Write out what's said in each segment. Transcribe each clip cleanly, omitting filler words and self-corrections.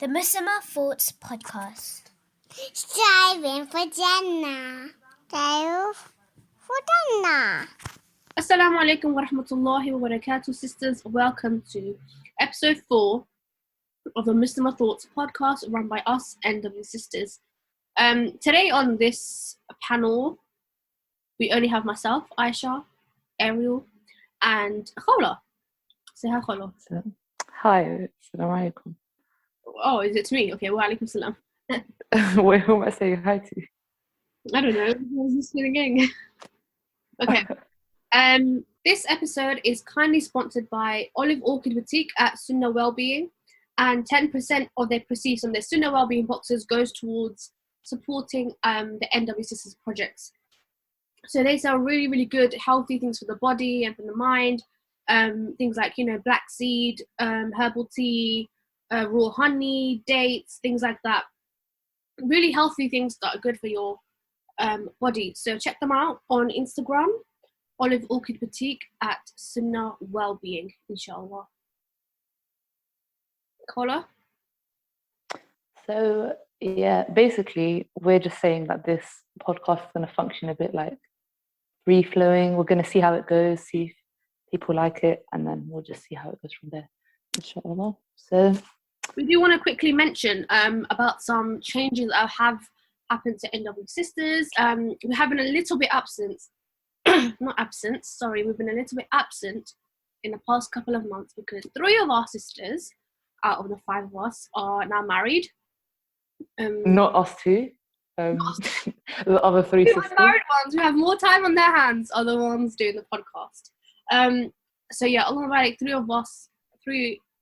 The Muslimah Thoughts Podcast. Striving for Jannah. Striving for Jannah. Asalamu Alaikum wa barakatuh, sisters. Welcome to episode 4 of the Muslimah Thoughts podcast run by us, NW Sisters. Today on this panel, we only have myself, Aisha, Ariel, and Khawla. Say hi, Khawla. Hi, Assalamu Alaikum. Oh, is it to me? Okay, wa alaikum salam. Wait, who am I saying hi to? I don't know. Who's listening again? Okay. This episode is kindly sponsored by Olive Orchid Boutique at Sunnah Wellbeing, and 10% of their proceeds from their Sunnah Wellbeing boxes goes towards supporting the NW Sisters projects. So they sell really, really good, healthy things for the body and for the mind. Things like, black seed, herbal tea, raw honey, dates, things like that. Really healthy things that are good for your body. So check them out on Instagram, Olive Orchid Boutique at Sunnah Wellbeing, inshallah. Khawla? So, yeah, basically, we're just saying that this podcast is going to function a bit like free-flowing. We're going to see how it goes, see if people like it, and then we'll just see how it goes from there, inshallah. So, we do want to quickly mention about some changes that have happened to NW Sisters. We have been a little bit absent. We've been a little bit absent in the past couple of months because 3 of our sisters out of the 5 of us are now married. not us two. The other 3 The sisters. married ones who have more time on their hands are the ones doing the podcast. So yeah, along like 3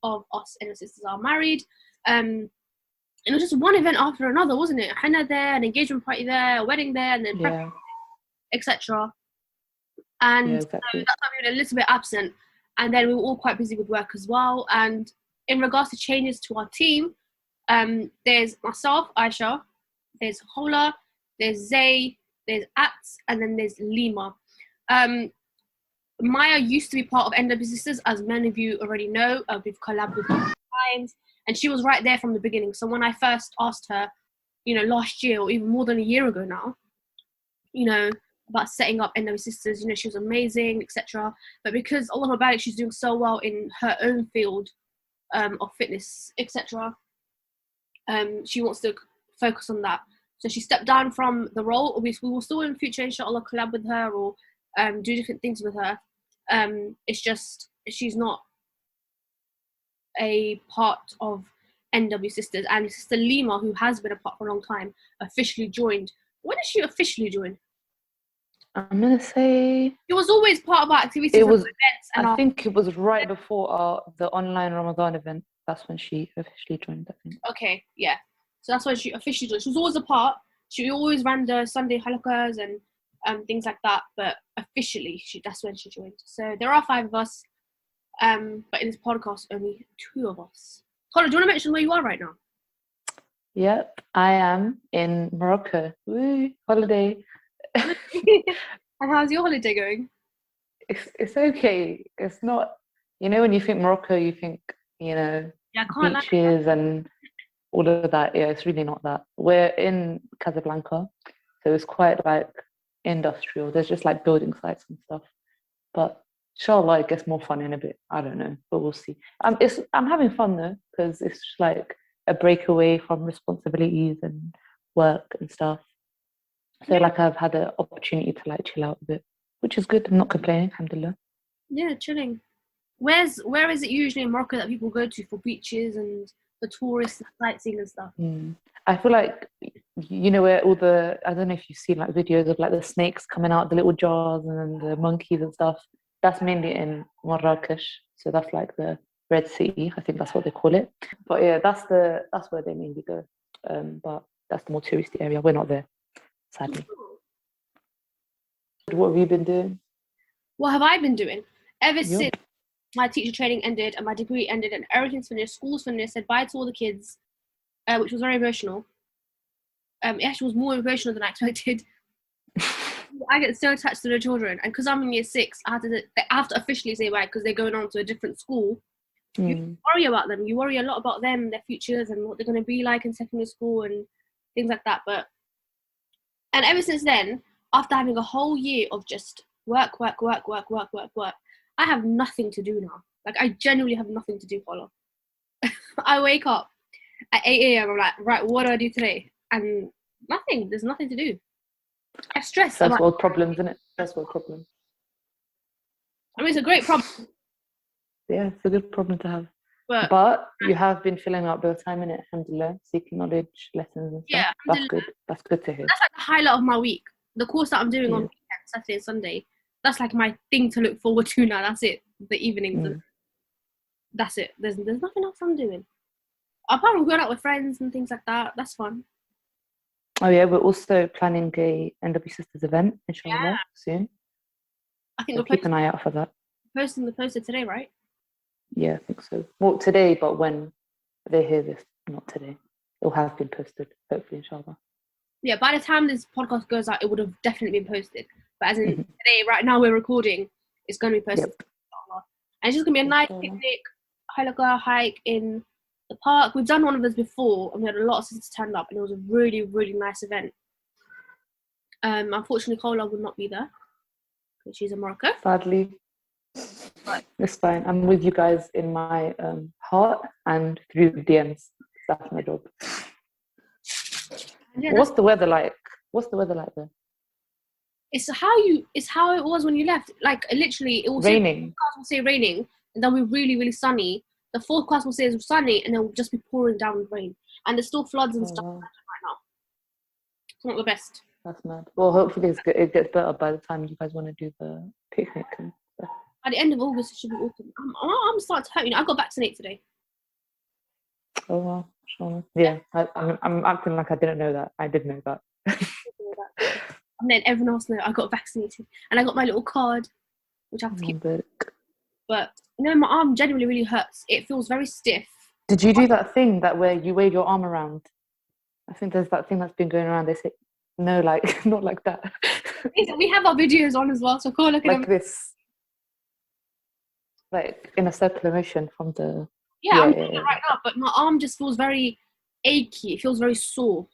of us and the sisters are married. And it was just one event after another, wasn't it? A henna there, an engagement party there, a wedding there, and then etc. And exactly. That's why we were a little bit absent. And then we were all quite busy with work as well. And in regards to changes to our team, there's myself, Aisha, there's Khawla, there's Zay, there's Ats, and then there's Lima. Maya used to be part of NW Sisters, as many of you already know. We've collabed with her times, and she was right there from the beginning. So when I first asked her, last year or even more than a year ago now, about setting up NW Sisters, she was amazing, etc. But because Allah about it, she's doing so well in her own field of fitness, etc. She wants to focus on that. So she stepped down from the role. We will still in the future, inshallah, collab with her or do different things with her. It's just she's not a part of NW Sisters. And Sister Lima, who has been a part for a long time, officially joined. When did she officially join? I'm going to say... It was always part of our activities and events. And I think it was right before the online Ramadan event. That's when she officially joined, I think. Okay, yeah. So that's when she officially joined. She was always a part. She always ran the Sunday halakas and things like that. But officially, that's when she joined. So there are 5 of us. But in this podcast, only 2 of us. Khawla, do you want to mention where you are right now? Yep, I am in Morocco. Woo, holiday. And how's your holiday going? It's okay. It's not, when you think Morocco, you think, beaches and all of that. Yeah, it's really not that. We're in Casablanca, so it's quite like industrial. There's just like building sites and stuff. But inshallah, it gets more fun in a bit. I don't know, but we'll see. I'm having fun though, because it's just like a breakaway from responsibilities and work and stuff. So like I've had an opportunity to like chill out a bit, which is good. I'm not complaining, alhamdulillah. Yeah, chilling. Where is it usually in Morocco that people go to for beaches and the tourists and sightseeing and stuff? I feel like, where all I don't know if you've seen like videos of like the snakes coming out the little jars and then the monkeys and stuff. That's mainly in Marrakesh. So that's like the Red City. I think that's what they call it. But yeah, that's where they mainly go. But that's the more touristy area. We're not there, sadly. What have you been doing? What have I been doing? Ever since my teacher training ended and my degree ended and everything's finished, school's finished, said bye to all the kids, which was very emotional. It actually was more emotional than I expected. I get so attached to the children, and because I'm in year 6, I have to officially say bye because they're going on to a different school You worry about them. You worry a lot about them, their futures, and what they're going to be like in secondary school and things like that. And ever since then, after having a whole year of just work, I have nothing to do now. Like, I genuinely have nothing to do, Khawla. I wake up at 8 a.m. I'm like, right, what do I do today? And nothing. There's nothing to do. I stress First about world problems, isn't it? First world problems. I mean, it's a great problem. Yeah, it's a good problem to have. But But you have been filling out your time in it, alhamdulillah, seeking knowledge, lessons and stuff. yeah, That's good. That's good to hear. that's like the highlight of my week. The course that I'm doing on weekends, Saturday and Sunday, that's like my thing to look forward to now. That's it. The evenings. And that's it. There's nothing else I'm doing. Apart from going out with friends and things like that, that's fun. Oh yeah, we're also planning a NW Sisters event, inshallah, soon. I think So keep an eye out for that. Posting the poster today, right? Yeah, I think so. Well, today, but when they hear this, not today. It'll have been posted, hopefully, inshallah. Yeah, by the time this podcast goes out, it would have definitely been posted. But as in today, right now we're recording, it's going to be posted. Inshallah. And it's just going to be a nice picnic, halakha hike in the park. We've done one of those before, and we had a lot of sisters turned up, and it was a really, really nice event. Unfortunately, Khawla will not be there because she's in Morocco. Sadly. But it's fine. I'm with you guys in my heart and through the DMs. That's my job. yeah, What's the weather like? What's the weather like there? It's how it was when you left. Like, literally, it will raining. Say raining, and then we'll be really, really sunny. The forecast will say it's sunny, and then will just be pouring down with rain. And there's still floods and stuff right now. It's not the best. That's mad. Well, hopefully it gets better by the time you guys want to do the picnic and stuff. By the end of August, it should be autumn. I'm starting to hurt. You know, I got vaccinated today. Oh wow, sure. Yeah, I'm acting like I didn't know that. I did know that. And then everyone else knows I got vaccinated, and I got my little card, which I have to keep. But no, my arm genuinely really hurts. It feels very stiff. Did you do that thing where you wave your arm around? I think there's that thing that's been going around. They say no, like not like that. We have our videos on as well, so go look at them. Like this. Like in a circular motion from the... I'm doing it right now, but my arm just feels very achy. It feels very sore,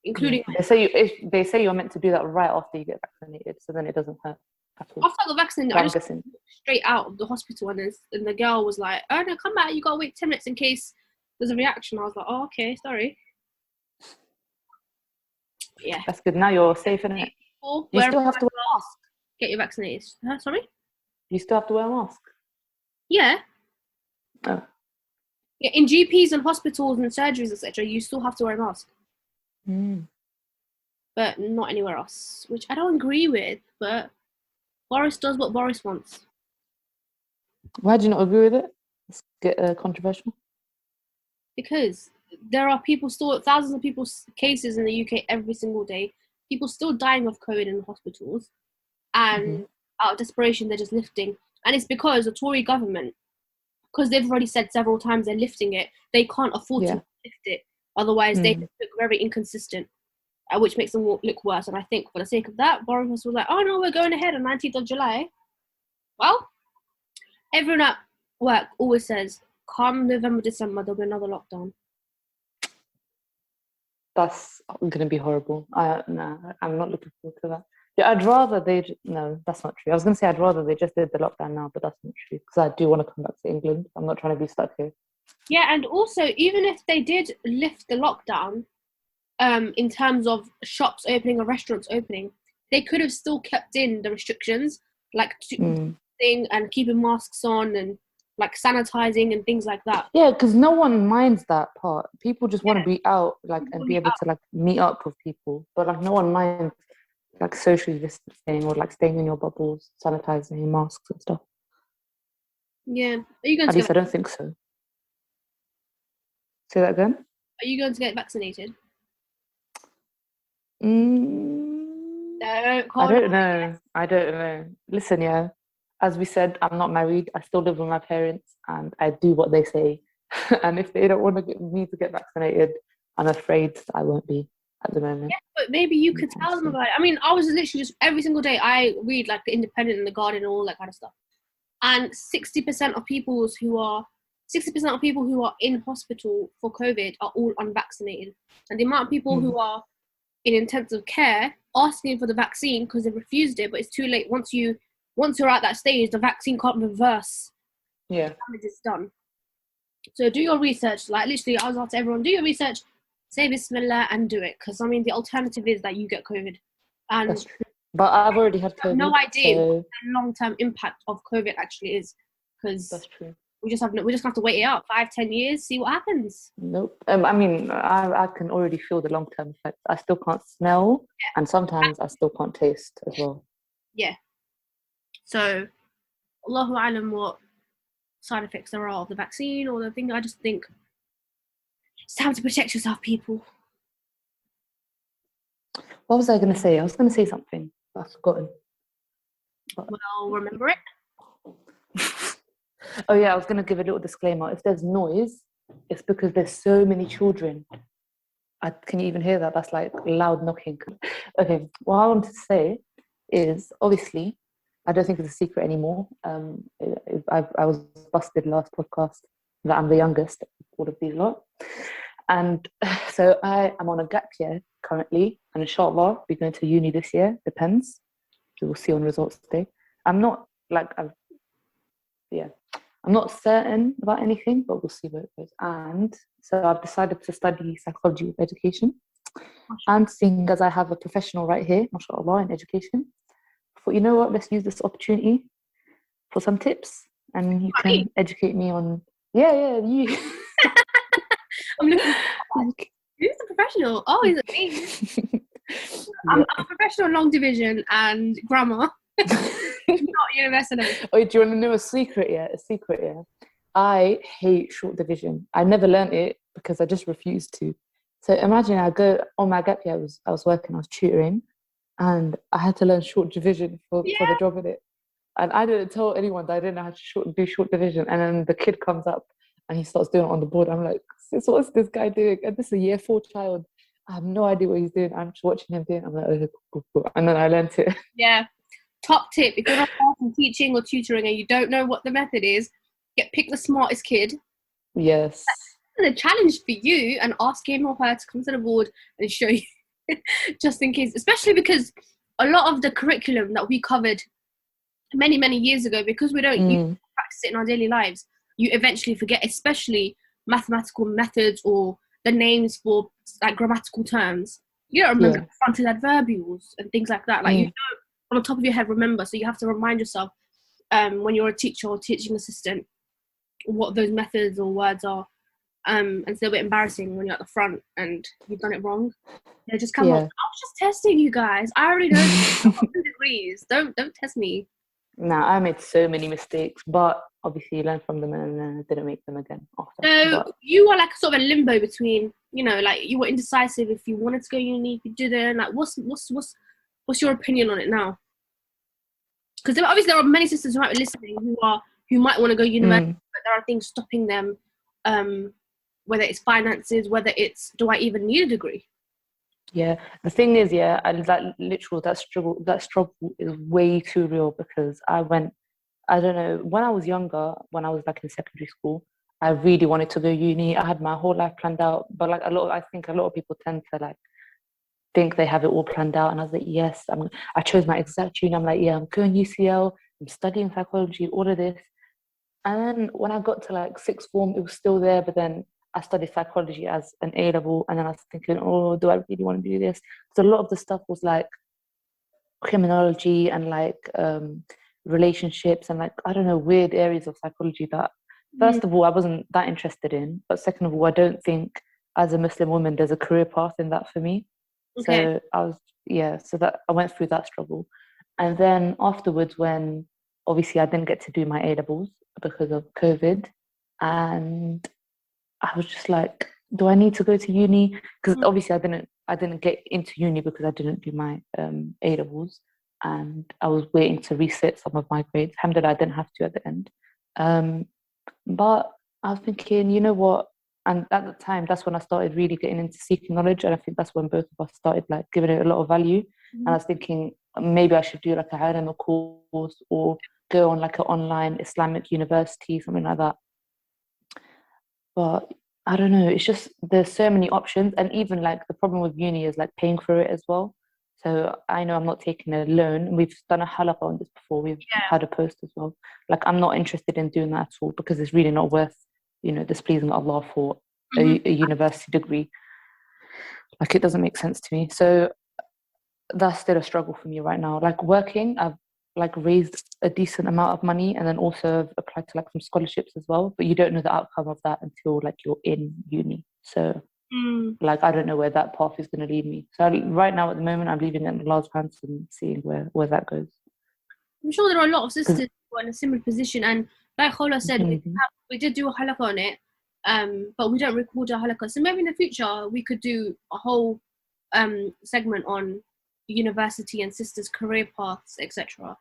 including... They say you're meant to do that right after you get vaccinated, so then it doesn't hurt at all. After I got vaccinated, I just walked straight out of the hospital, and the girl was like, oh no, come back, you gotta wait 10 minutes in case there's a reaction. I was like, oh, okay, sorry. Yeah. That's good. Now you're safe, innit? You still have to wear a mask. Get your vaccinated. Sorry? You still have to wear a mask? Yeah. Oh. Yeah, in GPs and hospitals and surgeries, etc., you still have to wear a mask. But not anywhere else, which I don't agree with, but Boris does what Boris wants. Why do you not agree with it? Let's get controversial. Because there are thousands of people's cases in the UK every single day. People still dying of COVID in the hospitals. And out of desperation, they're just lifting. And it's because the Tory government, because they've already said several times they're lifting it, they can't afford to lift it. Otherwise, they look very inconsistent, which makes them look worse. And I think for the sake of that, Boris was like, oh no, we're going ahead on 19th of July. Well, everyone at work always says, come November, December, there'll be another lockdown. That's going to be horrible. No, I'm not looking forward to that. Yeah, I'd rather no, that's not true. I was going to say I'd rather they just did the lockdown now, but that's not true because I do want to come back to England. I'm not trying to be stuck here. Yeah, and also, even if they did lift the lockdown, in terms of shops opening or restaurants opening, they could have still kept in the restrictions, like thing and keeping masks on and like sanitizing and things like that. Yeah, because no one minds that part. People just want to be out, like, and be able to like meet up with people, but like no one minds like socially distancing or like staying in your bubbles, sanitizing, masks and stuff. Yeah, are you going At least I don't think so. Say that again. Are you going to get vaccinated? I don't know. Listen, yeah. As we said, I'm not married. I still live with my parents, and I do what they say. And if they don't want to get me to get vaccinated, I'm afraid I won't be at the moment. Yeah, but maybe you could tell them about it. I mean, I was literally just every single day I read like The Independent and The Guardian and all that kind of stuff. And 60% of people who are 60% of people who are in hospital for COVID are all unvaccinated. And the amount of people who are in intensive care asking for the vaccine because they refused it, but it's too late. Once you're at that stage, the vaccine can't reverse the damage it's done. So do your research. Like literally, I was asked everyone, do your research, say Bismillah and do it. Because I mean, the alternative is that you get COVID. And that's true. But I've already had COVID. No idea so... what the long-term impact of COVID actually is. Because that's true. we just have to wait it out 5-10 years, see what happens. Nope. I mean, I can already feel the long-term effects. I still can't smell, and sometimes I still can't taste as well. Yeah. So, Allahu Alam what side effects there are of the vaccine or the thing. I just think it's time to protect yourself, people. What was I going to say? I was going to say something. I've forgotten. But... well, remember it. Oh yeah, I was going to give a little disclaimer. If there's noise, it's because there's so many children. Can you even hear that? That's like loud knocking. Okay, what I wanted to say is, obviously, I don't think it's a secret anymore. I was busted last podcast that I'm the youngest of all of these lot. And so I am on a gap year currently, and inshallah, I'll be going to uni this year. Depends. We will see on results day. I'm not I'm not certain about anything, but we'll see where it goes. And so I've decided to study psychology of education. And seeing as I have a professional right here, mashallah, in education, I thought, you know what, let's use this opportunity for some tips, and you can educate me on... Yeah, you. I'm looking who's the professional? Oh, is it me? I'm a professional in long division and grammar. Not university. Oh, do you want to know a secret? Yeah, I hate short division. I never learnt it because I just refused to. So imagine I go on my gap year. I was working, I was tutoring, and I had to learn short division for the job in it. And I didn't tell anyone that I didn't know how to do short division. And then the kid comes up and he starts doing it on the board. I'm like, sis, what's this guy doing? And this is a year 4 child. I have no idea what he's doing. I'm just watching him doing it. I'm like, oh, cool. And then I learnt it. Yeah. Top tip, if you're not in teaching or tutoring and you don't know what the method is, pick the smartest kid. Yes. And a challenge for you, and ask him or her to come to the board and show you, just in case. Especially because a lot of the curriculum that we covered many, many years ago, because we don't practice it in our daily lives, you eventually forget, especially mathematical methods or the names for like grammatical terms. You don't remember fronted adverbials and things like that. Like you don't, on the top of your head, remember. So you have to remind yourself when you're a teacher or teaching assistant what those methods or words are. And it's a little bit embarrassing when you're at the front and you've done it wrong. They just come up. I was just testing you guys. I already know degrees. Don't test me. No, I made so many mistakes, but obviously you learn from them and didn't make them again after. So you were like sort of a limbo between, like you were indecisive if you wanted to go uni, if you didn't. Like, what's your opinion on it now? Because obviously there are many sisters who might be listening who might want to go university, but there are things stopping them. Whether it's finances, whether it's, do I even need a degree? Yeah, the thing is, that struggle is way too real, because I don't know, when I was younger, when I was like in secondary school, I really wanted to go uni. I had my whole life planned out, but like I think a lot of people tend to like think they have it all planned out, and I was like, yes, I chose my exact uni. I'm like, yeah, I'm going UCL, I'm studying psychology, all of this. And then when I got to like sixth form, it was still there, but then I studied psychology as an A level, and then I was thinking, oh, do I really want to do this? Because a lot of the stuff was like criminology and like relationships and like, I don't know, weird areas of psychology that, first of all, I wasn't that interested in, but second of all, I don't think as a Muslim woman there's a career path in that for me. Okay. So that I went through that struggle. And then afterwards, when obviously I didn't get to do my A levels because of COVID, and I was just like, do I need to go to uni? Because obviously I didn't get into uni because I didn't do my A levels, and I was waiting to reset some of my grades. Alhamdulillah, I didn't have to at the end. But I was thinking, you know what? And at the time, that's when I started really getting into seeking knowledge, and I think that's when both of us started like giving it a lot of value. And I was thinking maybe I should do like a higher course or go on like an online Islamic university, something like that. But I don't know, it's just there's so many options, and even like the problem with uni is like paying for it as well. So I know I'm not taking a loan. We've done a halaqah on this before. We've had a post as well. Like I'm not interested in doing that at all because it's really not worth, displeasing Allah for a university degree. Like it doesn't make sense to me. So that's still a struggle for me right now. Like working, I've like raised a decent amount of money and then also I've applied to like some scholarships as well. But you don't know the outcome of that until like you're in uni. So like I don't know where that path is going to lead me. So right now at the moment I'm leaving it in Allah's hands and seeing where that goes. I'm sure there are a lot of sisters who are in a similar position, and like Khawla said, we did do a halaqah on it, but we don't record a halaqah. So maybe in the future we could do a whole segment on university and sisters' career paths, etc.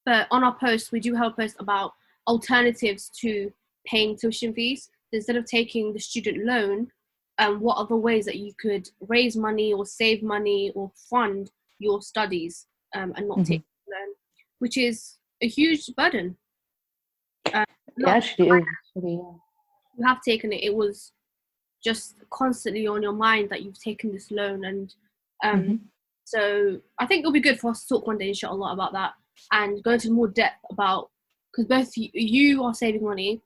But on our post, we do have a post about alternatives to paying tuition fees. Instead of taking the student loan, what other ways that you could raise money or save money or fund your studies and not take the loan, which is a huge burden. It actually is. You have taken it. It was just constantly on your mind that you've taken this loan, and so I think it'll be good for us to talk one day, inshallah, about that and go into more depth about, because both you are saving money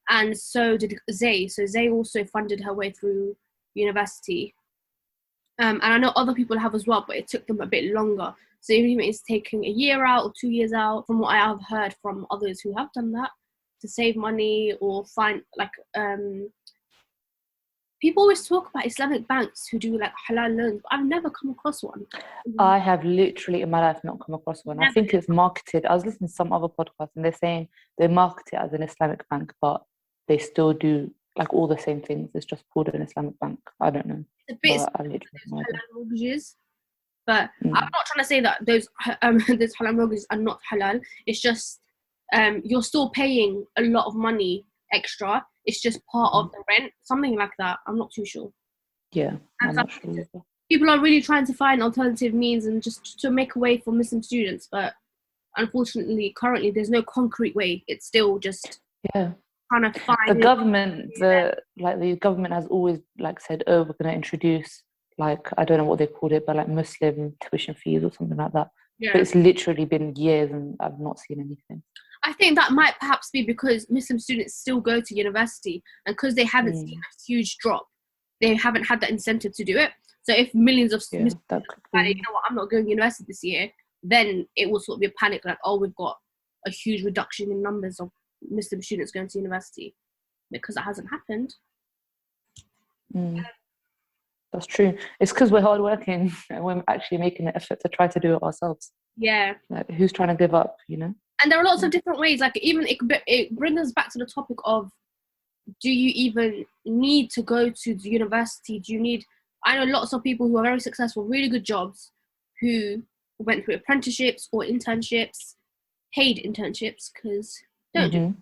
and so did Zay. So Zay also funded her way through university, and I know other people have as well, but it took them a bit longer. So even if it's taking a year out or 2 years out, from what I have heard from others who have done that, to save money or find like people always talk about Islamic banks who do like halal loans, but I've never come across one. I have literally in my life not come across one. I think it's marketed. I was listening to some other podcast and they're saying they market it as an Islamic bank, but they still do like all the same things. It's just called an Islamic bank. I don't know. It's a bit halal mortgages, but I'm not trying to say that those halal mortgages are not halal. It's just you're still paying a lot of money extra. It's just part of the rent, something like that. I'm not too sure. Yeah, I'm not sure either. People are really trying to find alternative means and just to make a way for Muslim students, but unfortunately, currently, there's no concrete way. It's still just trying to find. The government, the government has always like said, oh, we're going to introduce like I don't know what they called it, but like Muslim tuition fees or something like that. But it's literally been years and I've not seen anything. I think that might perhaps be because Muslim students still go to university, and because they haven't seen a huge drop, they haven't had that incentive to do it. So if millions of Muslims decide, you know what, I'm not going to university this year, then it will sort of be a panic like, oh, we've got a huge reduction in numbers of Muslim students going to university, because that hasn't happened. That's true. It's because we're hardworking and we're actually making an effort to try to do it ourselves. Yeah. Like, who's trying to give up, you know? And there are lots of different ways. Like even it brings us back to the topic of, do you even need to go to the university? Do you need? I know lots of people who are very successful, really good jobs, who went through apprenticeships or internships, paid internships, because don't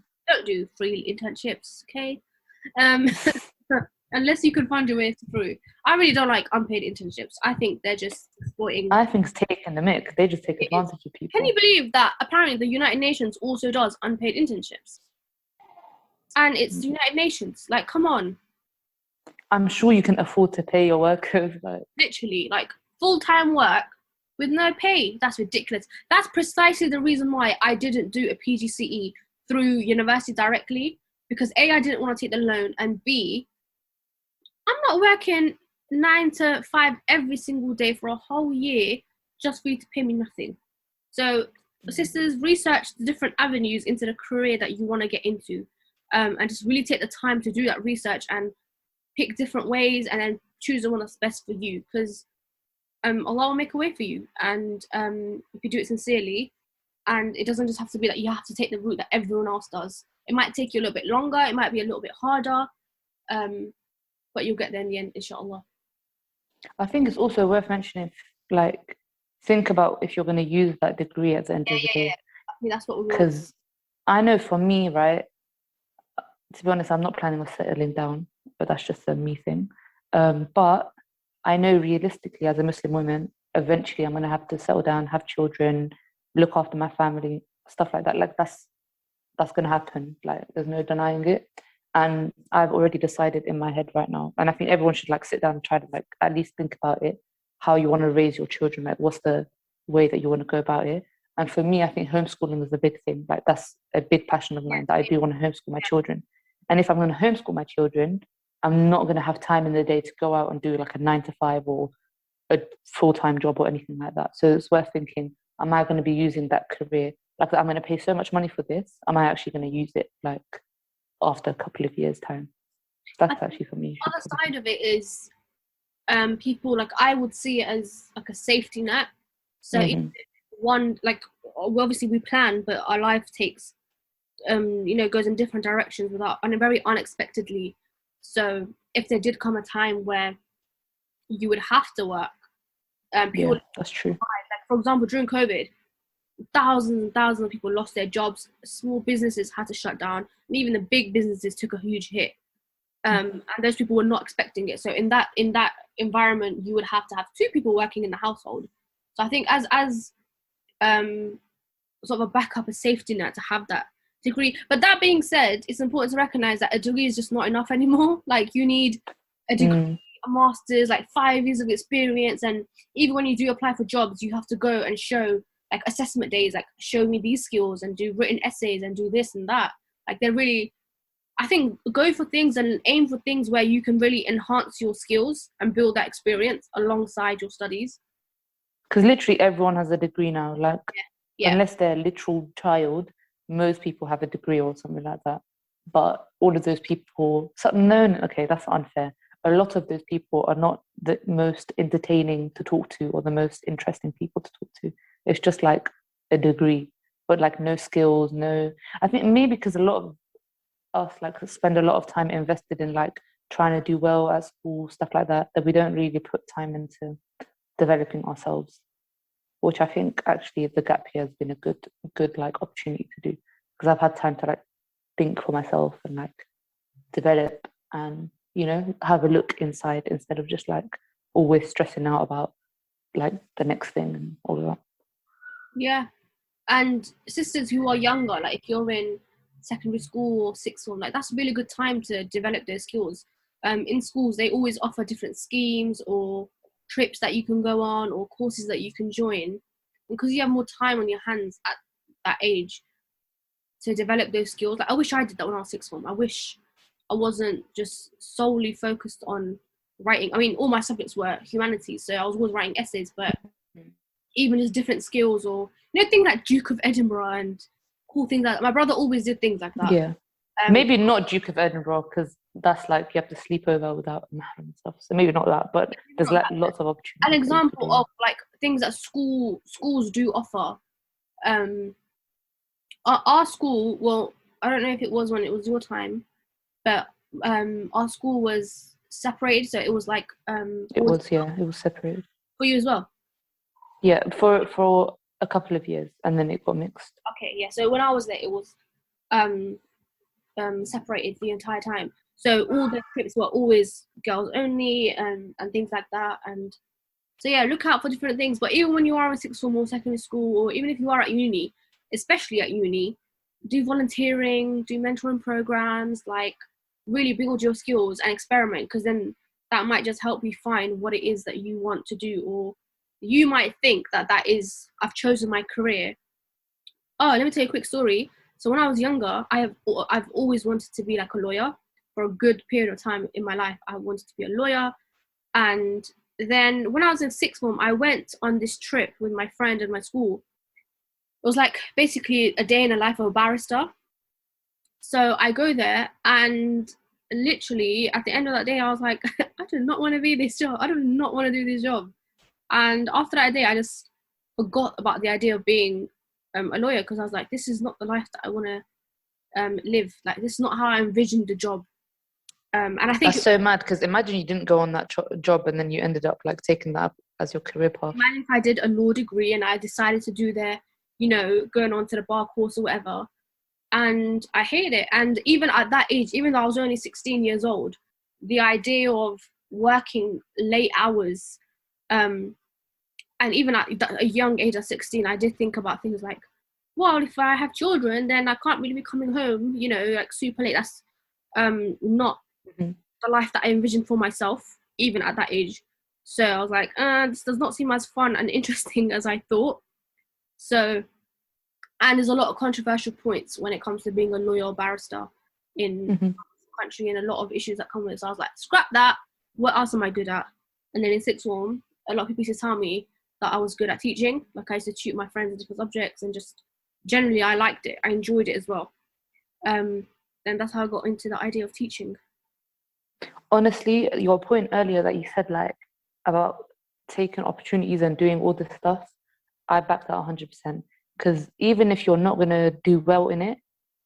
do free internships, okay? Unless you can find your way through. I really don't like unpaid internships. I think they're just exploiting. I think it's taking the mick. They just take advantage of people. Can you believe that apparently the United Nations also does unpaid internships? And it's the United Nations. Like, come on. I'm sure you can afford to pay your workers. Like. Literally, like full-time work with no pay. That's ridiculous. That's precisely the reason why I didn't do a PGCE through university directly. Because A, I didn't want to take the loan, and B, I'm not working 9 to 5 every single day for a whole year just for you to pay me nothing. So, sisters, research the different avenues into the career that you want to get into, and just really take the time to do that research and pick different ways and then choose the one that's best for you, because Allah will make a way for you. And if you do it sincerely, and it doesn't just have to be that you have to take the route that everyone else does. It might take you a little bit longer, it might be a little bit harder, but you'll get there in the end, inshallah. I think it's also worth mentioning, like, think about if you're going to use that degree at the end of the day. I mean, that's what we want. Because I know for me, right, to be honest, I'm not planning on settling down, but that's just a me thing. But I know realistically, as a Muslim woman, eventually I'm going to have to settle down, have children, look after my family, stuff like that. Like, that's going to happen. Like, there's no denying it. And I've already decided in my head right now, and I think everyone should like sit down and try to like at least think about it, how you want to raise your children, like what's the way that you want to go about it. And for me, I think homeschooling is a big thing. Like that's a big passion of mine, that I do want to homeschool my children. And if I'm going to homeschool my children, I'm not going to have time in the day to go out and do like a 9 to 5 or a full-time job or anything like that. So it's worth thinking, am I going to be using that career? Like I'm going to pay so much money for this. Am I actually going to use it like after a couple of years' time? That's actually for me. The other side of it is people, like I would see it as like a safety net. So if one, like obviously we plan, but our life takes goes in different directions and very unexpectedly. So if there did come a time where you would have to work, people, that's true. Like for example, during COVID, thousands and thousands of people lost their jobs. Small businesses had to shut down, and even the big businesses took a huge hit. And those people were not expecting it. So in that environment, you would have to have 2 people working in the household. So I think as sort of a backup, a safety net to have that degree. But that being said, it's important to recognize that a degree is just not enough anymore. Like you need a degree, a master's, like 5 years of experience. And even when you do apply for jobs, you have to go and show like assessment days, like show me these skills and do written essays and do this and that. Like they're really, I think, go for things and aim for things where you can really enhance your skills and build that experience alongside your studies. Because literally everyone has a degree now. Like, unless they're a literal child, most people have a degree or something like that. But all of those people, okay, that's unfair. A lot of those people are not the most entertaining to talk to or the most interesting people to talk to. It's just like a degree, but like no skills, I think maybe because a lot of us like spend a lot of time invested in like trying to do well at school, stuff like that we don't really put time into developing ourselves, which I think actually the gap year has been a good like opportunity to do, because I've had time to like think for myself and like develop and have a look inside instead of just like always stressing out about like the next thing and all of that. Yeah. And sisters who are younger, like if you're in secondary school or sixth form, like that's a really good time to develop those skills. In schools they always offer different schemes or trips that you can go on or courses that you can join, because you have more time on your hands at that age to develop those skills. Like I wish I did that when I was sixth form. I wish I wasn't just solely focused on writing. I mean, all my subjects were humanities, so I was always writing essays, but even just different skills or things like Duke of Edinburgh and cool things like that. My brother always did things like that. Yeah. Maybe not Duke of Edinburgh, because that's like you have to sleep over without a mahram and stuff. So maybe not that, but there's like lots of opportunities. An example of like things that schools do offer. Our school, well, I don't know if it was when it was your time, but our school was separated, so it was like it was separated for you as well. Yeah, for a couple of years, and then it got mixed. Okay, yeah. So when I was there, it was separated the entire time. So all the trips were always girls only and things like that. And so yeah, look out for different things. But even when you are in sixth form or secondary school, or even if you are at uni, especially at uni, do volunteering, do mentoring programs, like really build your skills and experiment, because then that might just help you find what it is that you want to do. Or you might think that is, I've chosen my career. Oh, let me tell you a quick story. So when I was younger, I've always wanted to be like a lawyer. For a good period of time in my life, I wanted to be a lawyer. And then when I was in sixth form, I went on this trip with my friend and my school. It was like basically a day in the life of a barrister. So I go there, and literally at the end of that day, I was like, I do not want to be this job. I do not want to do this job. And after that day, I just forgot about the idea of being a lawyer, because I was like, this is not the life that I want to live. Like, this is not how I envisioned the job. And I think that's so mad, because imagine you didn't go on that job and then you ended up like taking that up as your career path. Imagine if I did a law degree and I decided to do going on to the bar course or whatever, and I hated it. And even at that age, even though I was only 16 years old, the idea of working late hours, and even at a young age of 16, I did think about things like, well, if I have children, then I can't really be coming home, like super late. not Mhm. the life that I envisioned for myself, even at that age. So I was like, this does not seem as fun and interesting as I thought. So, and there's a lot of controversial points when it comes to being a lawyer or barrister in Mhm. the country, and a lot of issues that come with it. So I was like, scrap that. What else am I good at? And then in sixth form, a lot of people used to tell me that I was good at teaching. Like I used to tutor my friends in different subjects, and just generally I liked it. I enjoyed it as well. And that's how I got into the idea of teaching. Honestly, your point earlier that you said like about taking opportunities and doing all this stuff, I back that 100%. Because even if you're not gonna do well in it,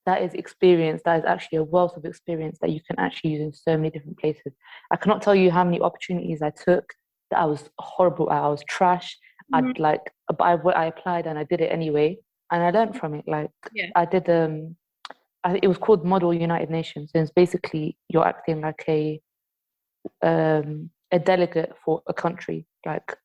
that is experience. That is actually a wealth of experience that you can actually use in so many different places. I cannot tell you how many opportunities I took that I was horrible at. I was trash. Mhm. I'd like, but I applied and I did it anyway, and I learned from it. Like Yeah. I did it was called Model United Nations. So it's basically you're acting like a delegate for a country, like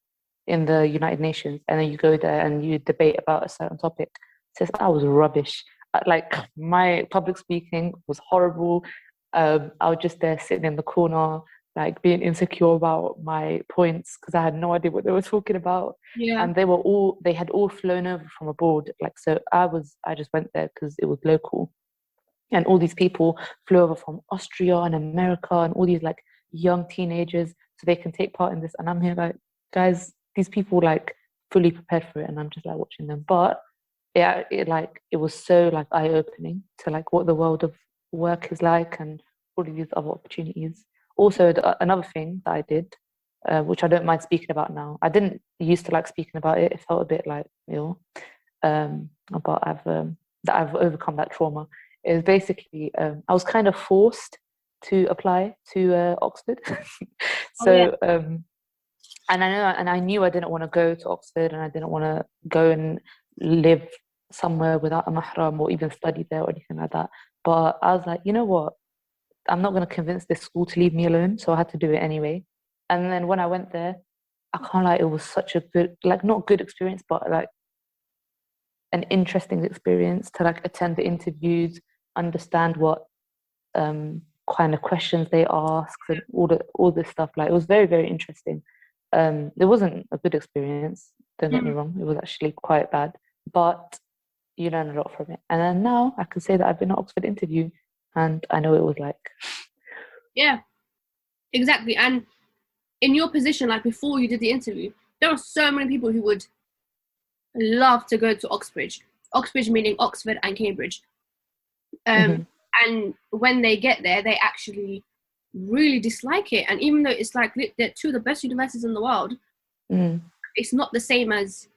in the United Nations, and then you go there and you debate about a certain topic. Says I was rubbish. Like my public speaking was horrible. I was just there sitting in the corner, like being insecure about my points because I had no idea what they were talking about. Yeah. And they had all flown over from abroad. Like so, I just went there because it was local, and all these people flew over from Austria and America and all these like young teenagers so they can take part in this. And I'm here like, guys, these people like fully prepared for it, and I'm just like watching them. But yeah, it was so like eye opening to like what the world of work is like and all of these other opportunities. Also, another thing that I did, which I don't mind speaking about now. I didn't used to like speaking about it. It felt a bit like but I've overcome that trauma. Is basically I was kind of forced to apply to Oxford. Oh yeah. So and I knew I didn't want to go to Oxford, and I didn't want to go and live somewhere without a mahram or even study there or anything like that. But I was like, you know what? I'm not going to convince this school to leave me alone, so I had to do it anyway. And then when I went there, I can't lie, it was such a good, like not good experience, but like an interesting experience to like attend the interviews, understand what kind of questions they ask and all this stuff. Like it was very, very interesting. It wasn't a good experience, don't get me wrong, it was actually quite bad, but you learn a lot from it. And then now I can say that I've been at Oxford interview and I know it was like. Yeah, exactly. And in your position, like before you did the interview, there are so many people who would love to go to Oxbridge. Oxbridge meaning Oxford and Cambridge. Mhm. And when they get there, they actually really dislike it. And even though it's like they're two of the best universities in the world, it's not the same as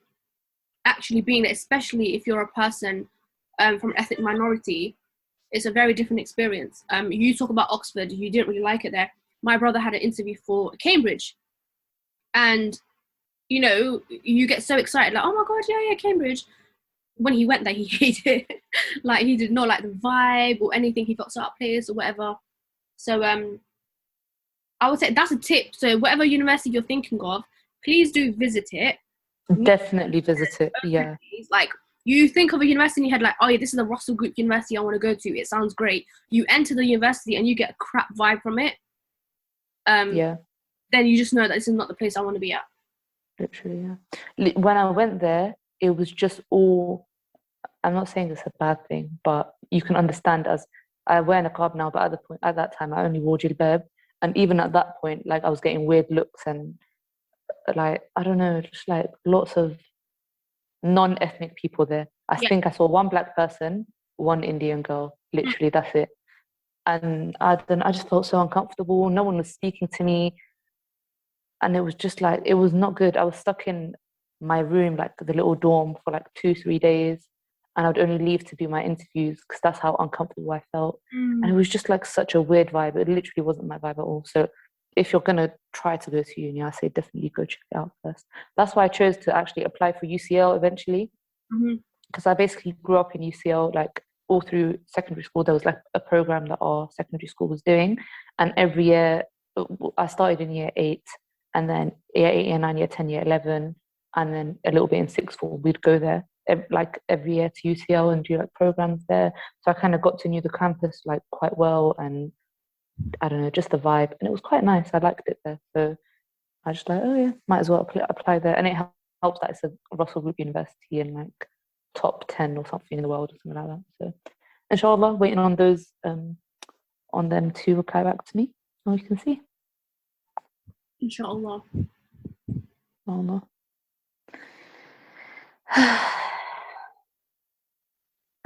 actually being there, especially if you're a person from an ethnic minority. It's a very different experience. You talk about Oxford, you didn't really like it there. My brother had an interview for Cambridge, and you know, you get so excited, like, oh my god, yeah, Cambridge. When he went there, he hated it. Like he did not like the vibe or anything. He felt so out of place or whatever. So I would say that's a tip. So whatever university you're thinking of, please do visit it. Definitely visit it. Yeah. Like you think of a university in your head, like, oh yeah, this is the Russell Group University I want to go to. It sounds great. You enter the university and you get a crap vibe from it. Yeah. Then you just know that this is not the place I want to be at. Literally, yeah. When I went there, it was just all. I'm not saying it's a bad thing, but you can understand as I wear niqab now, but at that time, I only wore jilbab, and even at that point, like I was getting weird looks and like I don't know, just like lots of non-ethnic people there. I Yeah. think I saw one black person, one Indian girl. Literally, that's it. And I just felt so uncomfortable. No one was speaking to me, and it was just like it was not good. I was stuck in my room, like the little dorm, for like 2-3 days, and I'd only leave to do my interviews because that's how uncomfortable I felt. And it was just like such a weird vibe. It literally wasn't my vibe at all. So if you're gonna try to go to uni, I say definitely go check it out first. That's why I chose to actually apply for UCL eventually, because I basically grew up in UCL. Like all through secondary school, there was like a program that our secondary school was doing, and every year I started in year 8, and then year 8, year 9, year 10, year 11, and then a little bit in sixth form, we'd go there. every year to UCL and do like programs there. So I kind of got to know the campus like quite well, and I don't know, just the vibe, and it was quite nice. I liked it there, so I just like, oh yeah, might as well apply there, and it helps that it's a Russell Group university and like top 10 or something in the world or something like that. So inshallah, waiting on those on them to reply back to me, and we can see. Inshallah. Oh no.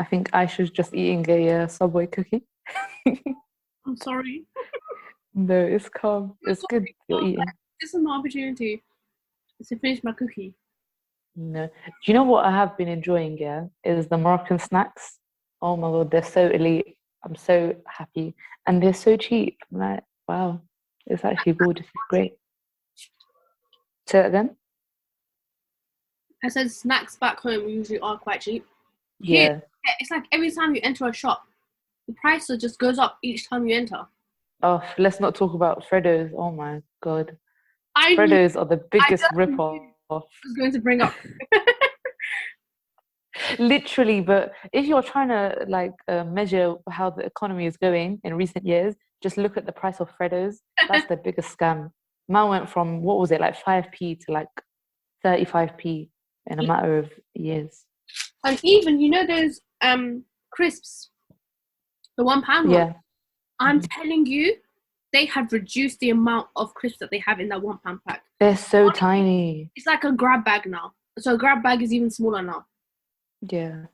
I think Aisha's just eating a Subway cookie. I'm sorry. No, it's calm. It's good you're eating. This is my opportunity to finish my cookie. No. Do you know what I have been enjoying, yeah? Is the Moroccan snacks. Oh my God, they're so elite. I'm so happy. And they're so cheap. I'm like, wow, it's actually gorgeous. It's great. Say that again? I said snacks back home usually are quite cheap. Yeah. It's like every time you enter a shop, the price just goes up each time you enter. Oh, let's not talk about Freddos. Oh my God. Freddos are the biggest rip-off. I was going to bring up. Literally, but if you're trying to like measure how the economy is going in recent years, just look at the price of Freddos. That's the biggest scam. Mine went from, what was it, like 5p to like 35p in a matter of years. And even, you know those crisps, the £1 one? Yeah. I'm telling you, they have reduced the amount of crisps that they have in that £1 pack. They're so tiny. It's like a grab bag now. So a grab bag is even smaller now. Yeah.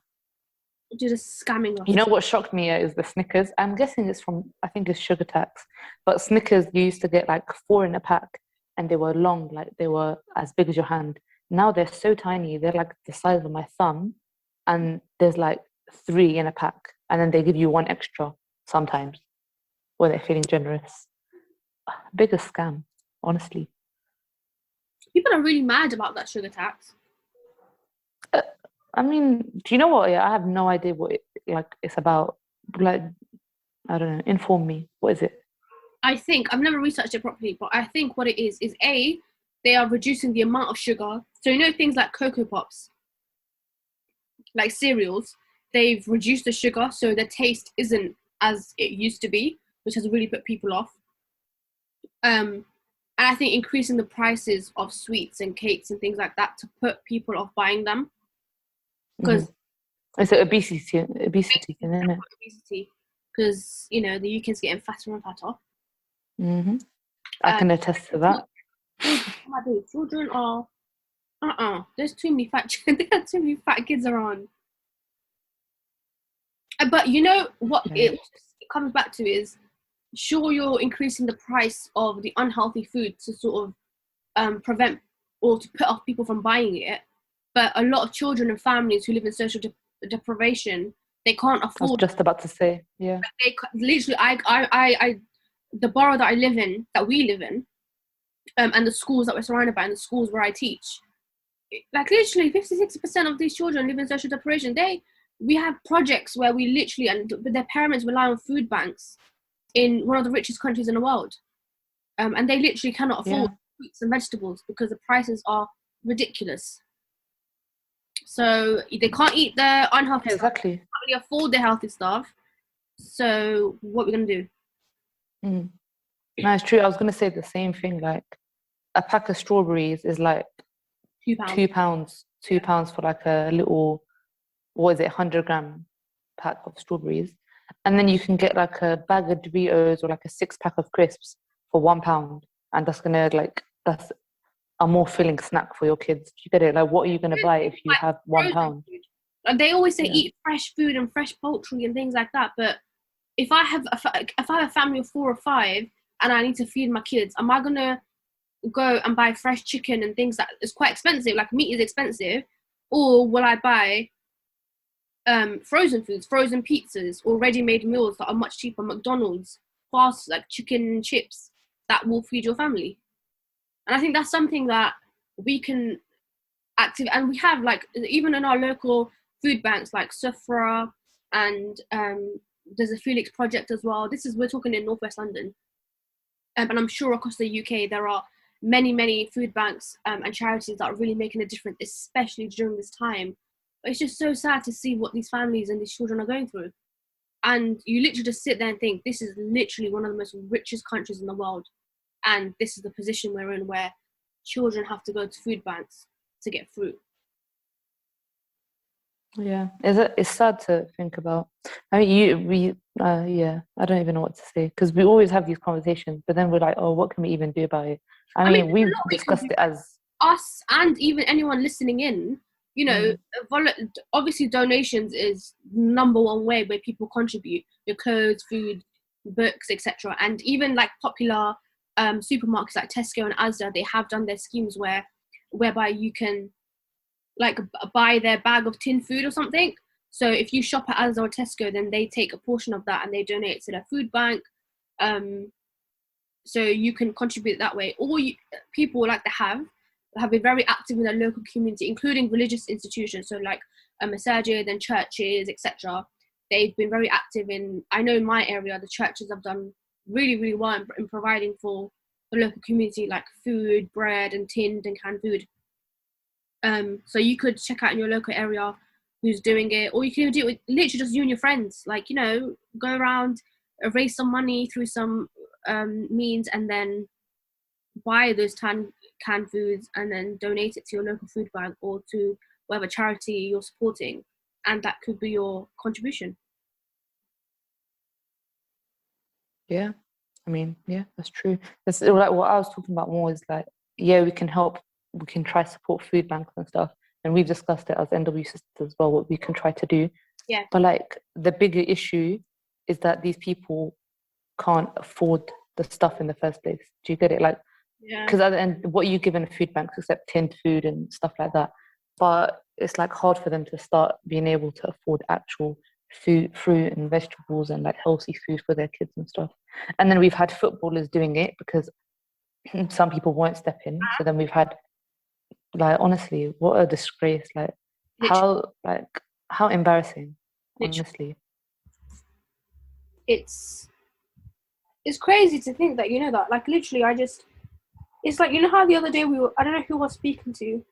You're just scamming us. You know what shocked me is the Snickers. I'm guessing it's from, I think it's sugar tax. But Snickers, you used to get like 4 in a pack, and they were long, like they were as big as your hand. Now they're so tiny. They're like the size of my thumb, and there's like 3 in a pack, and then they give you 1 extra sometimes when they're feeling generous. Biggest scam, honestly. People are really mad about that sugar tax. I mean, do you know what? Yeah, I have no idea what it's about. Like, I don't know. Inform me. What is it? I think I've never researched it properly, but I think what it is A, they are reducing the amount of sugar. So you know things like Cocoa Pops, like cereals, they've reduced the sugar, so the taste isn't as it used to be, which has really put people off. And I think increasing the prices of sweets and cakes and things like that to put people off buying them. Because it's an obesity thing, isn't it? Obesity, because you know the UK's getting fatter and fatter. I can attest to that. Children are there's too many fat children. There are too many fat kids around. But you know what it comes back to is, sure, you're increasing the price of the unhealthy food to sort of prevent or to put off people from buying it. But a lot of children and families who live in social deprivation, they can't afford. I was just about to say, yeah. They literally, I, the borough that we live in, and the schools that we're surrounded by, and the schools where I teach, like literally 56% of these children live in social deprivation. We have projects where we literally, and their parents rely on food banks in one of the richest countries in the world, and they literally cannot afford fruits and vegetables because the prices are ridiculous. So they can't eat the unhealthy stuff. They can't really afford the healthy stuff. So what are we gonna do? No, it's true. I was gonna say the same thing. Like a pack of strawberries is like £2. £2 for like a little, what is it, 100-gram pack of strawberries, and then you can get like a bag of Doritos or like a 6-pack of crisps for £1, and that's a more filling snack for your kids. You get it? Like, what are you gonna buy if you have £1? And they always say eat fresh food and fresh poultry and things like that. But if I have a family of 4 or 5 and I need to feed my kids, am I gonna go and buy fresh chicken and things that is quite expensive? Like meat is expensive, or will I buy frozen foods, frozen pizzas, or ready-made meals that are much cheaper? McDonald's, fast like chicken and chips that will feed your family. And I think that's something that we can activate, and we have, like, even in our local food banks like Sufra, and there's a Felix project as well. We're talking in Northwest London, and I'm sure across the UK there are many food banks and charities that are really making a difference, especially during this time But it's just so sad to see what these families and these children are going through. And you literally just sit there and think, this is literally one of the most richest countries in the world. And this is the position we're in, where children have to go to food banks to get fruit. Yeah, it's sad to think about. I mean, yeah, I don't even know what to say, because we always have these conversations, but then we're like, oh, what can we even do about it? I mean, there's a we've lot we can discussed do. it as Us and even anyone listening in, you know, obviously donations is number one way where people contribute: your clothes, food, books, etc. And even like popular supermarkets like Tesco and Asda, they have done their schemes whereby you can like buy their bag of tin food or something. So if you shop at Asda or Tesco, then they take a portion of that and they donate it to their food bank. So you can contribute that way. Or people like have been very active in their local community, including religious institutions, so like a masajid and churches, etc. They've been very active I know in my area, the churches have done really, really well in providing for the local community, like food, bread, and tinned and canned food. So you could check out in your local area who's doing it, or you can do it with literally just you and your friends. Like, you know, go around, raise some money through some means, and then buy those canned foods and then donate it to your local food bank or to whatever charity you're supporting, and that could be your contribution. Yeah, I mean, yeah, that's true. That's like what I was talking about more is like, yeah, we can help, we can try to support food banks and stuff, and we've discussed it as NW Sisters as well, what we can try to do. Yeah. But like the bigger issue is that these people can't afford the stuff in the first place. Do you get it? Like, because at the end, what are you giving food banks except tinned food and stuff like that? But it's like hard for them to start being able to afford actual food, fruit and vegetables and like healthy food for their kids and stuff. And then we've had footballers doing it because some people won't step in. So then we've had, like, honestly, what a disgrace! Like, how embarrassing, honestly. It's crazy to think that, you know, that like literally it's like, you know how the other day I don't know who I was speaking to,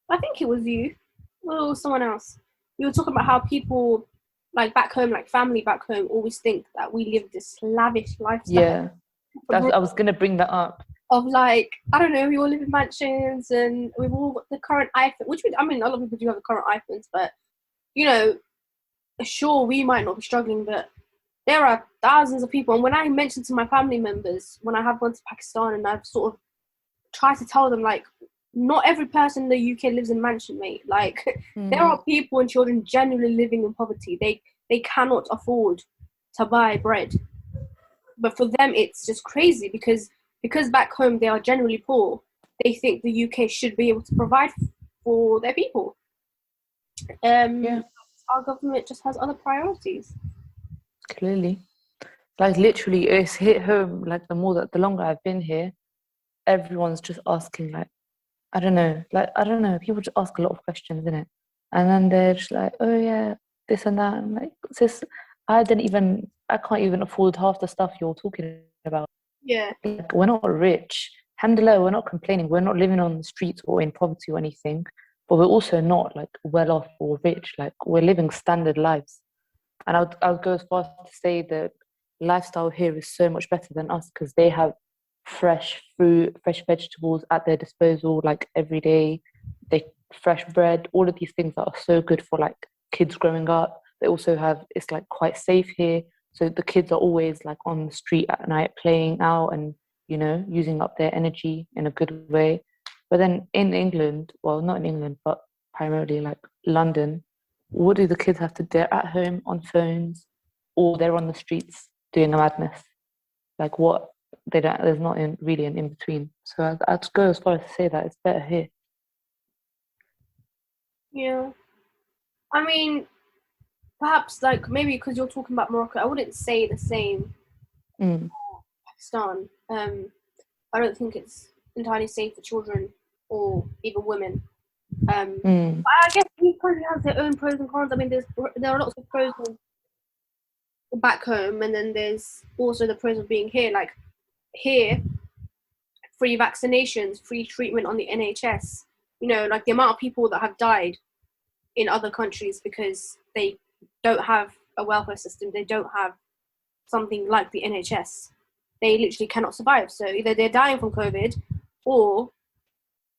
I think it was you or someone else. We were talking about how people like back home, like family back home, always think that we live this lavish lifestyle. Yeah, I was gonna bring that up. Of like, I don't know, we all live in mansions and we've all got the current iPhone, I mean, a lot of people do have the current iPhones, but, you know, sure, we might not be struggling, but there are thousands of people. And when I mention to my family members, when I have gone to Pakistan and I've sort of tried to tell them, like, not every person in the UK lives in mansion, mate. Like, there are people and children genuinely living in poverty. They cannot afford to buy bread. But for them, it's just crazy because back home they are generally poor. They think the UK should be able to provide for their people. Our government just has other priorities. Clearly, like literally, it's hit home. Like the longer I've been here, everyone's just asking, like, I don't know, people just ask a lot of questions, innit? And then they're just like, oh yeah, this and that. And like, sis, I can't even afford half the stuff you're talking about. Yeah. Like, we're not rich. Alhamdulillah, we're not complaining. We're not living on the streets or in poverty or anything. But we're also not like well off or rich. Like, we're living standard lives. And I would go as far as to say that lifestyle here is so much better than us because they have fresh fruit, fresh vegetables at their disposal, like every day. Fresh bread, all of these things that are so good for like kids growing up. They also have, it's like quite safe here. So the kids are always like on the street at night playing out and, you know, using up their energy in a good way. But then in England, well, not in England, but primarily like London, what do the kids have to do? They're at home on phones or they're on the streets doing a madness. Like what? There's not really an in-between. So I'd go as far as to say that it's better here. Yeah. I mean, perhaps like maybe because you're talking about Morocco, I wouldn't say the same for Pakistan. I don't think it's entirely safe for children or even women. But I guess each country has their own pros and cons. I mean, there are lots of pros back home, and then there's also the pros of being here. Like here, free vaccinations, free treatment on the NHS. You know, like the amount of people that have died in other countries because they don't have a welfare system. They don't have something like the NHS. They literally cannot survive. So either they're dying from COVID or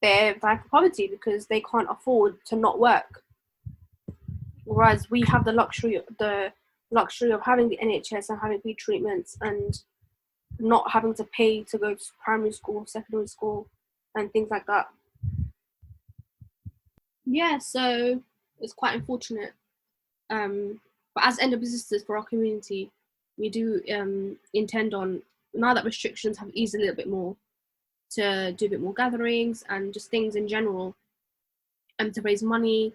they're dying from poverty because they can't afford to not work. Whereas we have the luxury of having the NHS and having free treatments and not having to pay to go to primary school, secondary school, and things like that. Yeah, so it's quite unfortunate. But as NW Sisters for our community, we do intend on, now that restrictions have eased a little bit more, to do a bit more gatherings and just things in general, and to raise money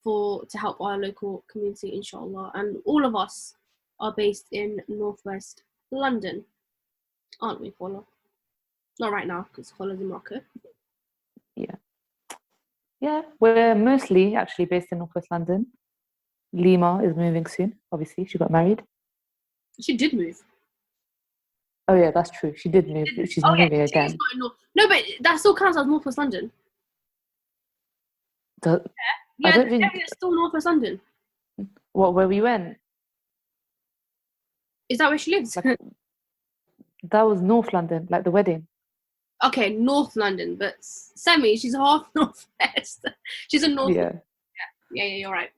to help our local community, inshallah. And all of us are based in northwest London, aren't we, Khawla? Not right now, because Khawla's in Morocco. Yeah, we're mostly actually based in northwest London. Lima is moving soon, obviously. She got married. She did move. Oh yeah, that's true. She did move. She's moving again. No, but that still counts as northwest London. I don't think it's still northwest London. What, where we went? Is that where she lives? That was North London, like the wedding. Okay, North London, but Semi, she's half northwest. She's in north. Yeah, you're right.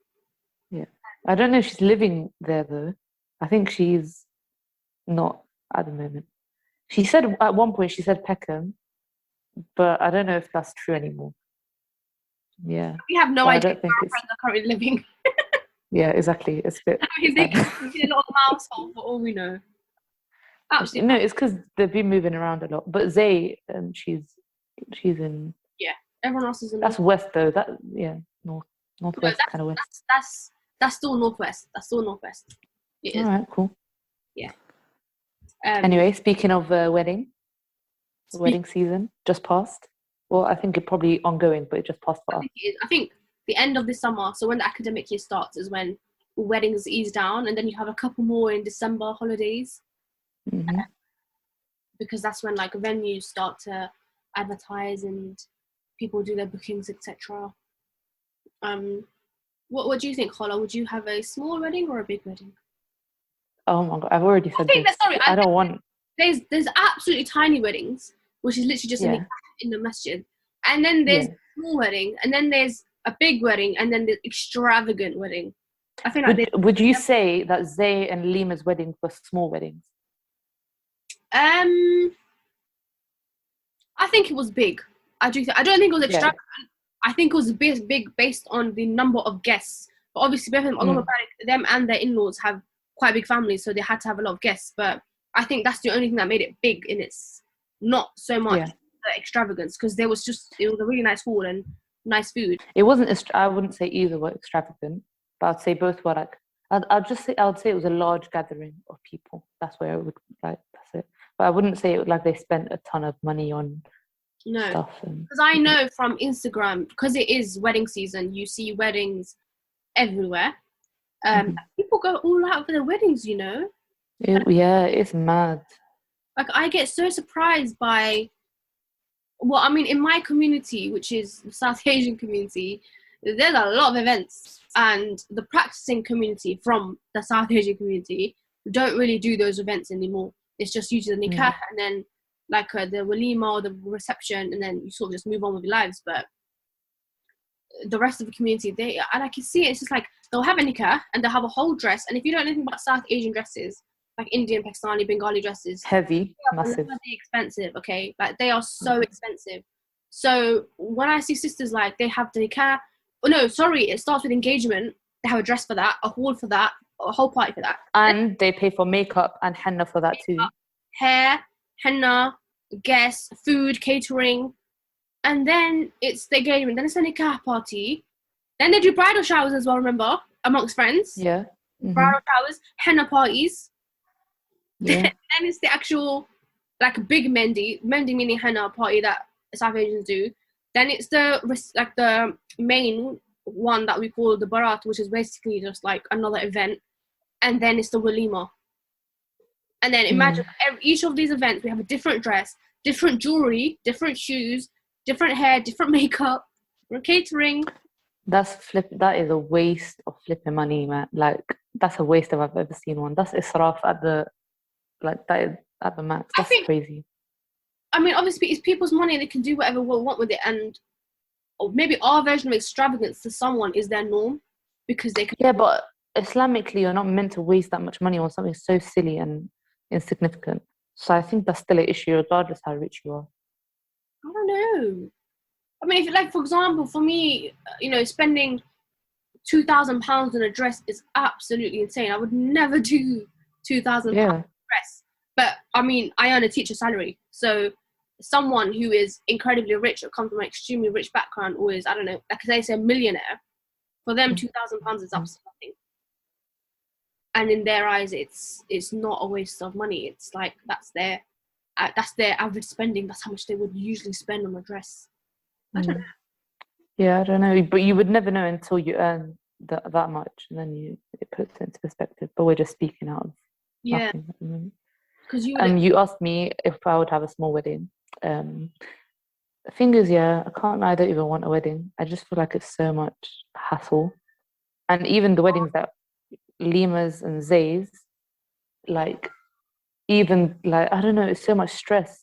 Yeah, I don't know if she's living there though. I think she's not at the moment. She said at one point, she said Peckham, but I don't know if that's true anymore. Yeah, we have no idea where our friends are currently living. Yeah, exactly. It's a bit. They could be in a lot of household for all we know. Absolutely. No, it's because they've been moving around a lot. But Zay, she's in. Yeah, everyone else is in. That's west though. Northwest kind of west. That's still northwest. That's still northwest. It is. All right, cool. Yeah. Anyway, speaking of wedding season just passed. Well, I think it probably ongoing, but it just passed for us. I think the end of this summer, so when the academic year starts, is when weddings ease down, and then you have a couple more in December holidays. Mm-hmm. Because that's when like venues start to advertise and people do their bookings, etc. What do you think, Khawla? Would you have a small wedding or a big wedding? Oh my god, I've already said this. I don't want. There's absolutely tiny weddings, which is literally just in the masjid, and then there's a small wedding, and then there's a big wedding, and then the extravagant wedding. I think would you say that Zay and Lima's weddings were small weddings? I think it was big. I don't think it was extravagant. I think it was big based on the number of guests. But obviously, both of them and their in-laws have quite big families, so they had to have a lot of guests. But I think that's the only thing that made it big, and it's not so much the extravagance, because it was a really nice hall and nice food. It wasn't. I wouldn't say either were extravagant, but I'd say both were like. I would say it was a large gathering of people. That's where I would like. That's it. But I wouldn't say it was like they spent a ton of money on stuff. Because I know from Instagram, because it is wedding season, you see weddings everywhere. People go all out for their weddings, you know. It's mad. Like, I get so surprised by. Well, I mean, in my community, which is the South Asian community, there's a lot of events, and the practicing community from the South Asian community don't really do those events anymore. It's just usually the nikah and then like the walima or the reception, and then you sort of just move on with your lives. But the rest of the community, I can see it's just like they'll have a nikah and they'll have a whole dress. And if you don't know anything about South Asian dresses, like Indian, Pakistani, Bengali dresses, heavy, massive, expensive. Okay, like they are so expensive. So when I see sisters like they have the nikah, it starts with engagement. They have a dress for that, a hall for that, a whole party for that, and they pay for makeup and henna for that too. Hair, henna, guests, food, catering, and then it's the engagement. Then it's the nikah party. Then they do bridal showers as well. Remember, amongst friends. Yeah. Mm-hmm. Bridal showers, henna parties. Yeah. Then it's the actual like big mendi meaning henna party that South Asians do. Then it's the main one that we call the barat, which is basically just like another event. And then it's the walima. And then imagine each of these events, we have a different dress, different jewelry, different shoes, different hair, different makeup, different catering. That is a waste of flipping money, man. Like that's a waste if I've ever seen one. That's israf at the that is at the max. That's crazy. I mean, obviously, it's people's money and they can do whatever they want with it. And or maybe our version of extravagance to someone is their norm because they can. Yeah, but Islamically, you're not meant to waste that much money on something so silly and insignificant. So I think that's still an issue, regardless how rich you are. I don't know. I mean, if, like, for example, for me, spending £2,000 on a dress is absolutely insane. I would never do £2,000 on a dress. But I mean, I earn a teacher salary, so someone who is incredibly rich or comes from an extremely rich background, or is, I don't know, like they say, a millionaire, for them £2,000 is absolutely nothing. And in their eyes, it's not a waste of money. It's like that's their average spending. That's how much they would usually spend on a dress. I don't know. Yeah, I don't know, but you would never know until you earn that much, and then it puts it into perspective. But we're just speaking out of nothing at the moment. Because you asked me if I would have a small wedding. The thing is, I can't lie, I don't even want a wedding. I just feel like it's so much hassle, and even the weddings that Lima's and Zay's, like, even like I don't know, it's so much stress.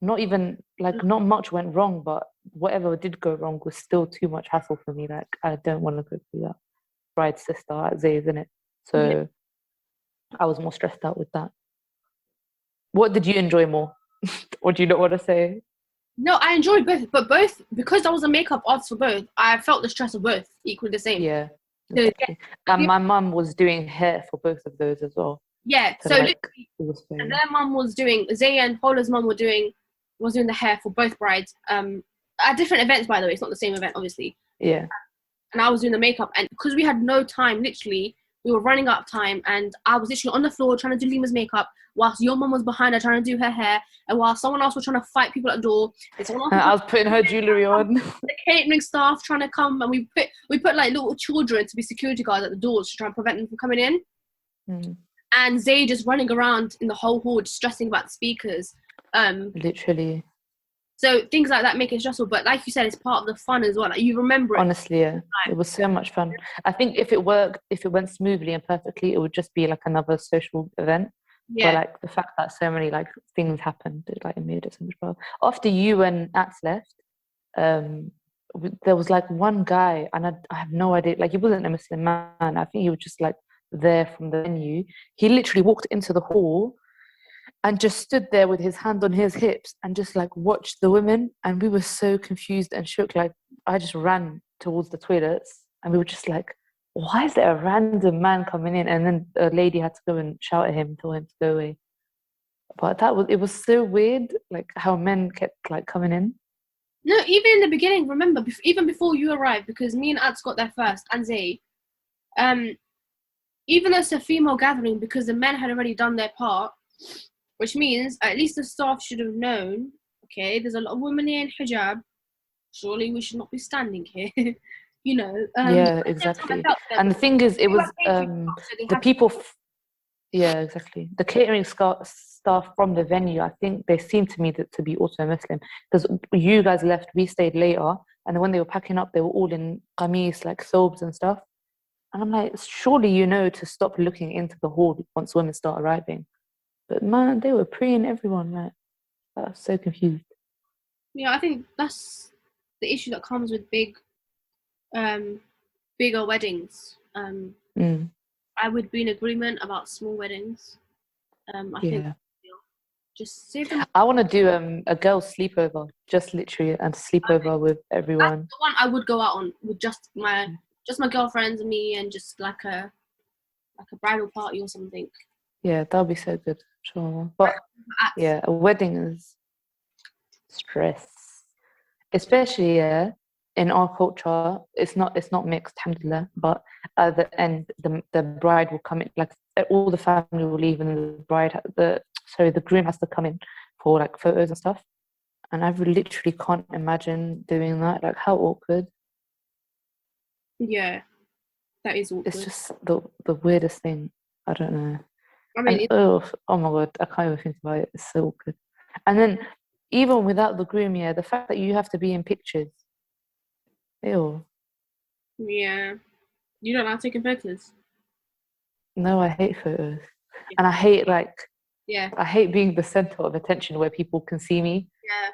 Not even like not much went wrong, but whatever did go wrong was still too much hassle for me. Like I don't want to go through that. Bride's sister at Zay's, isn't it? So I was more stressed out with that. What did you enjoy more? Or do you not want to say? No, I enjoyed both, but both, because I was a makeup artist for both, I felt the stress of both equally the same. Yeah. Exactly. And my mum was doing hair for both of those as well. Yeah, so like, and their mum was doing, Zay and Paula's mum was doing the hair for both brides. At different events, by the way. It's not the same event, obviously. Yeah. And I was doing the makeup, and because we had no time, literally, we were running out of time, and I was literally on the floor trying to do Lima's makeup, whilst your mum was behind her trying to do her hair, and while someone else was trying to fight people at the door, I was putting her jewellery on. The catering staff trying to come, and we put like little children to be security guards at the doors to try and prevent them from coming in. And Zay just running around in the whole hall, just stressing about the speakers. Literally. So things like that make it stressful, but like you said, it's part of the fun as well. Like, you remember it. Honestly, yeah. It was so much fun. I think if it went smoothly and perfectly, it would just be like another social event. Yeah. But like the fact that so many like things happened, it made it so much better. After you and Ats left, there was like one guy, and I have no idea. Like, he wasn't a Muslim man. I think he was just like there from the venue. He literally walked into the hall and just stood there with his hand on his hips and just like watched the women, and we were so confused and shook. Like, I just ran towards the toilets, and we were just like, why is there a random man coming in? And then a lady had to go and shout at him, tell him to go away. But it was so weird, like how men kept like coming in. No, even in the beginning, remember, even before you arrived, because me and Ats got there first, and Zay, even though it's a female gathering, because the men had already done their part, which means at least the staff should have known, okay, there's a lot of women here in hijab, surely we should not be standing here. Yeah, exactly. And the thing is, it was the people yeah, exactly, the catering staff from the venue, I think they seemed to me to be also Muslim, because you guys left, we stayed later, and then when they were packing up, they were all in qamis, like thobes and stuff, and I'm like, surely to stop looking into the hall once women start arriving. But man, they were preying everyone. Like, I was so confused. Yeah, I think that's the issue that comes with bigger weddings. I would be in agreement about small weddings. I think just save them. I want to do a girls' sleepover, just literally, and sleepover with everyone. That's the one I would go out on with just my girlfriends and me, and just like a bridal party or something. Yeah, that'll be so good. Sure. But yeah, a wedding is stress, especially in our culture. It's not mixed, alhamdulillah, but at the end, the bride will come in, like all the family will leave, and the groom has to come in for like photos and stuff. And I literally can't imagine doing that. Like, how awkward. Yeah, that is awkward. It's just the weirdest thing. I don't know. I mean, oh my god, I can't even think about it. It's so awkward. And then even without the groom, the fact that you have to be in pictures. Ew. Yeah. You don't like taking photos? No, I hate photos. And I hate Yeah. I hate being the center of attention where people can see me. Yeah.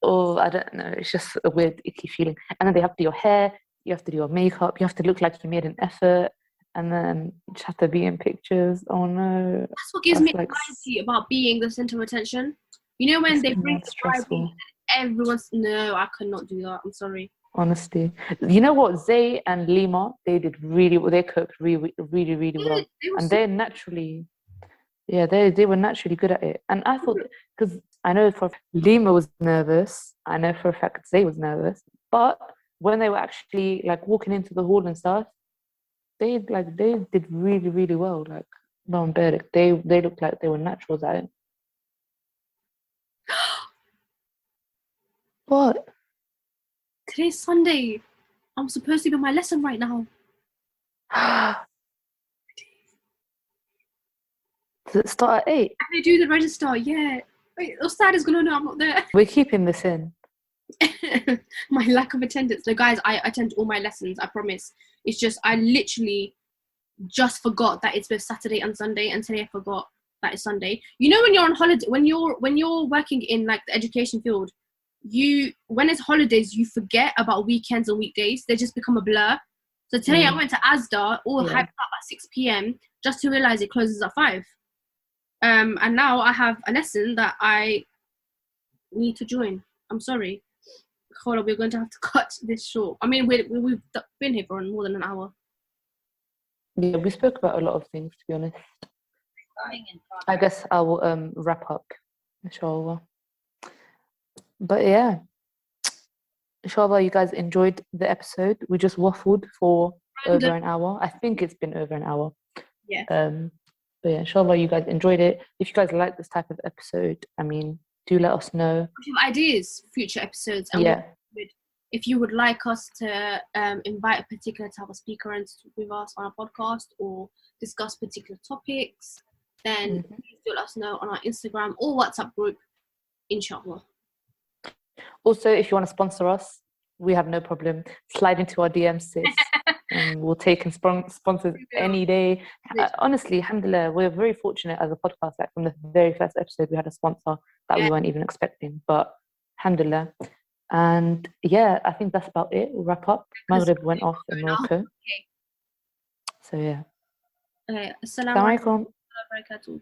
Or I don't know, it's just a weird icky feeling. And then they have to do your hair, you have to do your makeup, you have to look like you made an effort, and then you just have to be in pictures. Oh no. That's what gives me That's like anxiety about being the center of attention. You know when they bring mad the bride stressful. everyone's no, I could not do that. I'm sorry. Honestly, you know what? Zay and Lima, they did really well. They coped really, really, really Yeah, well, they were and so they're naturally, yeah, they were naturally good at it. And I thought, because I know for Lima was nervous, I know for a fact Zay was nervous, but when they were actually like walking into the hall and stuff, they did really, really well. Like, no, I'm bad. They looked like they were naturals at it. What? Today's Sunday. I'm supposed to be on my lesson right now. Does it start at 8? And they do the register, yeah. Wait, Ustad is gonna know I'm not there. We're keeping this in. My lack of attendance. No, guys, I attend all my lessons, I promise. It's just I literally just forgot that it's both Saturday and Sunday, and today I forgot that it's Sunday. You know when you're on holiday, when you're working in like the education field, when it's holidays, you forget about weekends and weekdays. They just become a blur. So today I went to Asda, all hyped up at 6 p.m. just to realize it closes at 5. And now I have a lesson that I need to join. I'm sorry. Khawla, we're going to have to cut this short. I mean, we've been here for more than an hour. Yeah, we spoke about a lot of things, to be honest. I guess I will wrap up, inshallah. But yeah, inshallah, you guys enjoyed the episode. We just waffled for over an hour. I think it's been over an hour. Yeah. But yeah, inshallah, you guys enjoyed it. If you guys like this type of episode, I mean, do let us know. If you have ideas, future episodes, and Yeah. if you would like us to invite a particular type of speaker and talk with us on a podcast or discuss particular topics, then please do let us know on our Instagram or WhatsApp group, inshallah. Also, if you want to sponsor us, we have no problem. Slide into our DMs, sis. We'll take in sponsors any day. Honestly, alhamdulillah, we're very fortunate as a podcast. Like from the very first episode, we had a sponsor that we weren't even expecting. But alhamdulillah. And yeah, I think that's about it. We'll wrap up. Maghrib went off in Morocco. Okay. So yeah. Assalamu Alaikum. Alaikum.